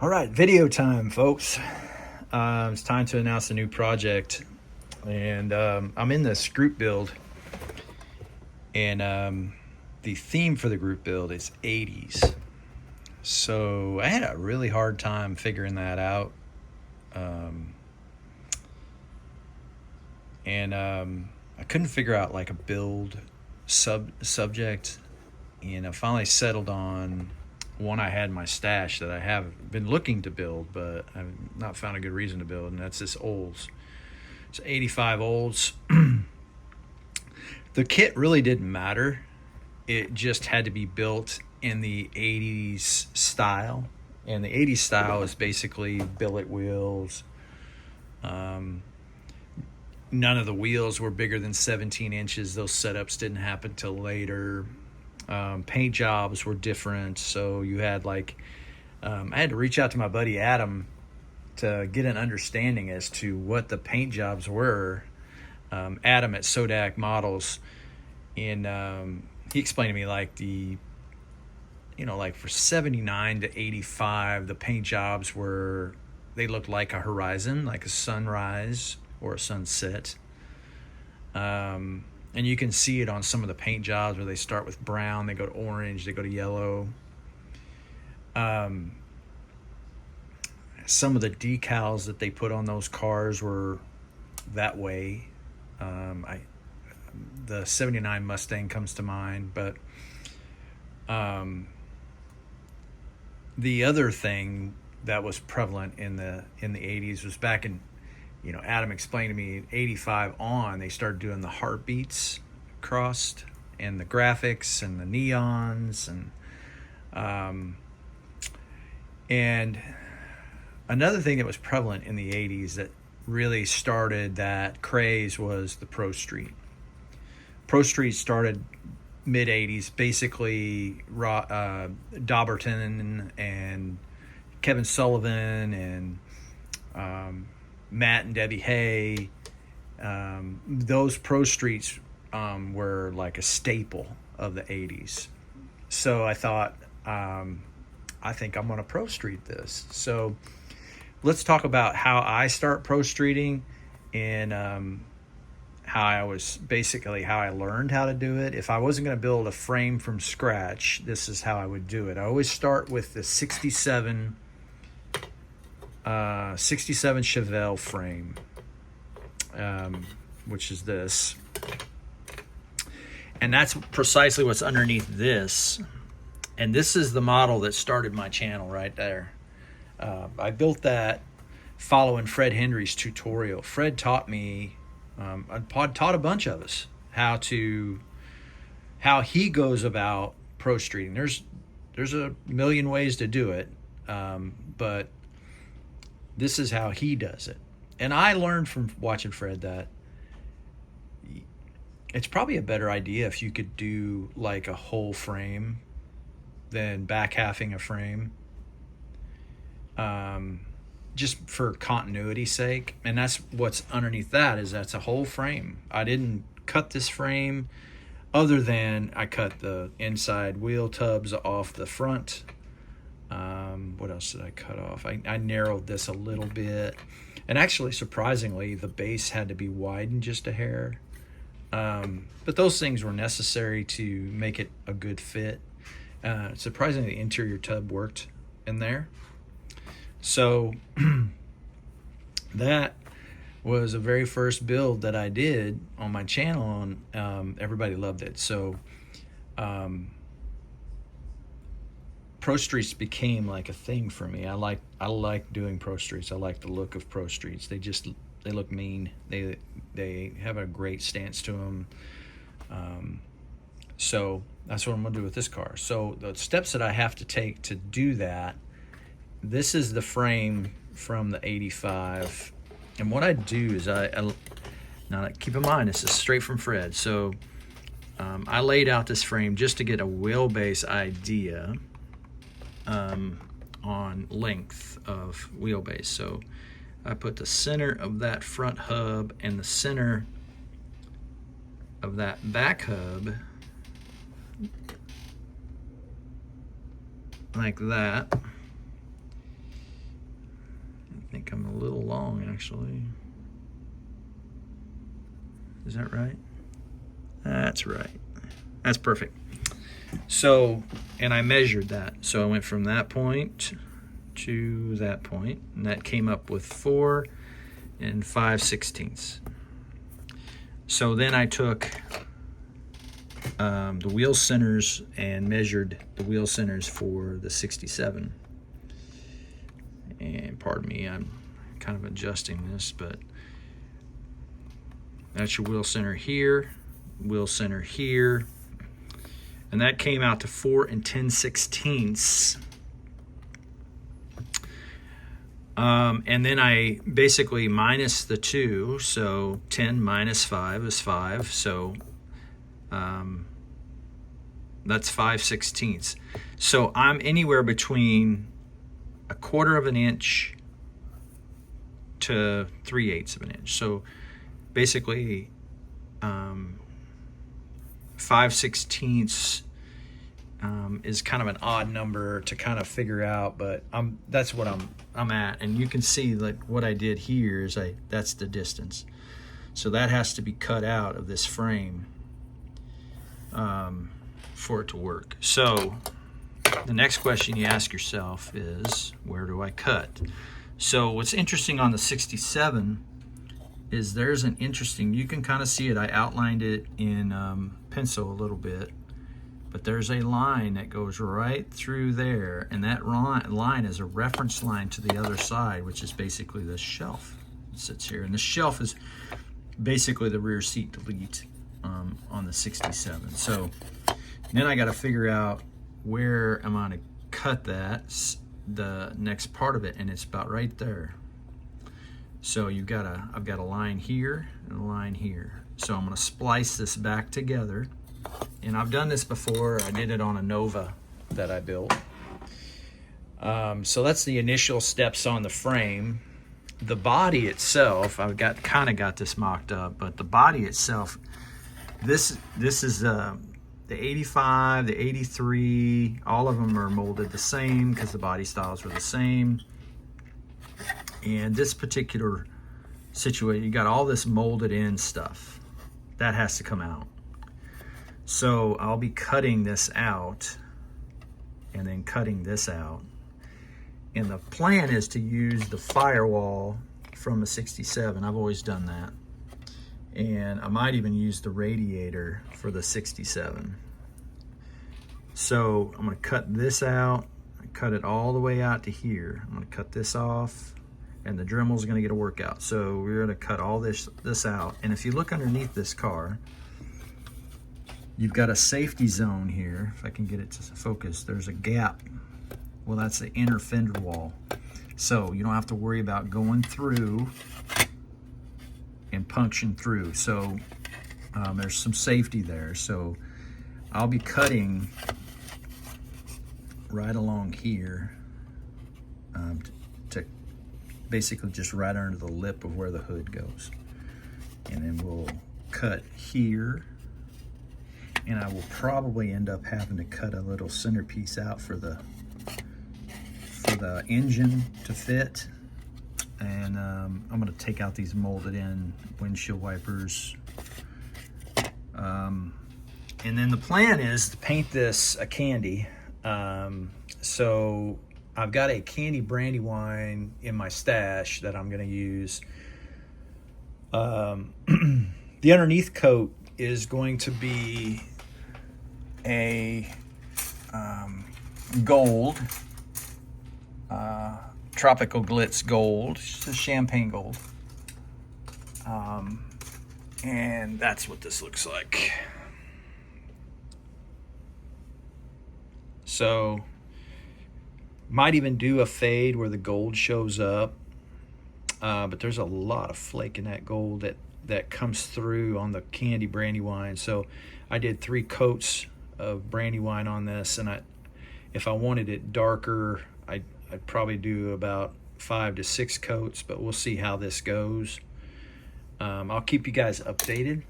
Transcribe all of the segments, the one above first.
All right, video time, folks. It's time to announce a new project, and I'm in this group build, and the theme for the group build is 80s. So I had a really hard time figuring that out, um, and I couldn't figure out like a build subject, and I finally settled on one I had in my stash that I have been looking to build, but I've not found a good reason to build, and that's this Olds. It's 85 Olds. The kit really didn't matter. It just had to be built in the 80s style. And the 80s style is basically billet wheels. None of the wheels were bigger than 17 inches. Those setups didn't happen till later. Paint jobs were different, so you had like I had to reach out to my buddy Adam to get an understanding as to what the paint jobs were. Adam at Sodak Models, and he explained to me like like for 79 to 85, the paint jobs they looked like a horizon, like a sunrise or a sunset. And you can see it on some of the paint jobs where they start with brown, they go to orange, they go to yellow. Some of the decals that they put on those cars were that way. The 79 Mustang comes to mind, but the other thing that was prevalent in the 80s was back in, Adam explained to me, 85 on, they started doing the heartbeats crossed and the graphics and the neons, and another thing that was prevalent in the 80s that really started that craze was the Pro Street. Pro Street started mid 80s, basically Dauberton and Kevin Sullivan and Matt and Debbie Hay. Those Pro Streets were like a staple of the 80s. So I thought, I think I'm going to Pro Street this. So let's talk about how I start Pro Streeting and how I learned how to do it. If I wasn't going to build a frame from scratch, this is how I would do it. I always start with the 67 Chevelle frame, which is this. And that's precisely what's underneath this. And this is the model that started my channel right there. I built that following Fred Hendry's tutorial. Fred taught me, taught a bunch of us how he goes about Pro Streeting. There's a million ways to do it, but this is how he does it. And I learned from watching Fred that it's probably a better idea if you could do like a whole frame than back halving a frame, just for continuity's sake. And that's what's underneath that's a whole frame. I didn't cut this frame other than I cut the inside wheel tubs off the front. What else did I cut off? I narrowed this a little bit, and actually surprisingly the base had to be widened just a hair, but those things were necessary to make it a good fit. Surprisingly, the interior tub worked in there. So that was the very first build that I did on my channel, and everybody loved it. So Pro Streets became like a thing for me. I like doing Pro Streets. I like the look of Pro Streets. They look mean. They have a great stance to them. So that's what I'm gonna do with this car. So the steps that I have to take to do that, this is the frame from the 85. And what I do is now keep in mind, this is straight from Fred. So I laid out this frame just to get a wheelbase idea on length of wheelbase. So I put the center of that front hub and the center of that back hub like that. I think I'm a little long, actually. Is that right? That's right. That's perfect. So, and I measured that. So I went from that point to that point, and that came up with 4 5/16. So then I took the wheel centers and measured the wheel centers for the 67. And pardon me, I'm kind of adjusting this, but that's your wheel center here, wheel center here, and that came out to 4 10/16. And then I basically minus the 2, so 10 minus 5 is 5, so that's 5/16. So I'm anywhere between 1/4 of an inch to 3/8 of an inch. So basically 5/16 is kind of an odd number to kind of figure out, but that's what I'm at. And you can see like what I did here is that's the distance. So that has to be cut out of this frame for it to work. So the next question you ask yourself is, where do I cut? So what's interesting on the 67 is there's an interesting, you can kind of see it. I outlined it in pencil a little bit, but there's a line that goes right through there, and that line is a reference line to the other side, which is basically the shelf that sits here. And the shelf is basically the rear seat delete on the 67. So then I got to figure out where am I going to cut that, the next part of it, and it's about right there. So I've got a line here and a line here. So I'm going to splice this back together. And I've done this before. I did it on a Nova that I built. So that's the initial steps on the frame. The body itself, I've kind of got this mocked up, but the body itself, this is the 85, the 83, all of them are molded the same because the body styles are the same. And this particular situation, you got all this molded in stuff. That has to come out. So I'll be cutting this out and then cutting this out. And the plan is to use the firewall from a 67. I've always done that. And I might even use the radiator for the 67. So I'm going to cut this out, cut it all the way out to here. I'm going to cut this off, and the Dremel is going to get a workout. So we're going to cut all this out. And if you look underneath this car, you've got a safety zone here. If I can get it to focus, there's a gap. Well, that's the inner fender wall. So you don't have to worry about going through and punching through. So there's some safety there. So I'll be cutting right along here to basically just right under the lip of where the hood goes. And then we'll cut here. And I will probably end up having to cut a little centerpiece out for the engine to fit. And I'm going to take out these molded in windshield wipers. And then the plan is to paint this a candy. So I've got a candy Brandywine in my stash that I'm going to use. The underneath coat is going to be a gold, Tropical Glitz gold, it's a champagne gold. And that's what this looks like. So might even do a fade where the gold shows up, but there's a lot of flake in that gold that comes through on the candy Brandywine. So I did 3 coats of Brandywine on this, and if I wanted it darker, I'd probably do about 5 to 6 coats, but we'll see how this goes. I'll keep you guys updated.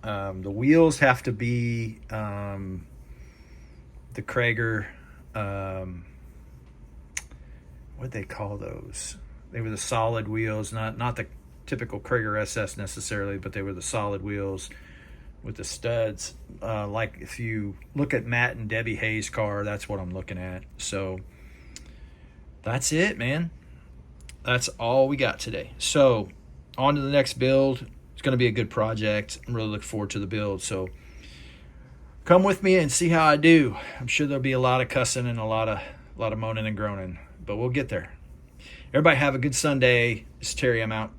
The wheels have to be the Krager, what do they call those? They were the solid wheels, not the typical Krager SS necessarily, but they were the solid wheels with the studs. Like if you look at Matt and Debbie Hayes' car, that's what I'm looking at. So that's it, man. That's all we got today. So on to the next build. It's going to be a good project. I'm really looking forward to the build. So come with me and see how I do. I'm sure there'll be a lot of cussing and a lot of moaning and groaning, but we'll get there. Everybody have a good Sunday. It's Terry. I'm out.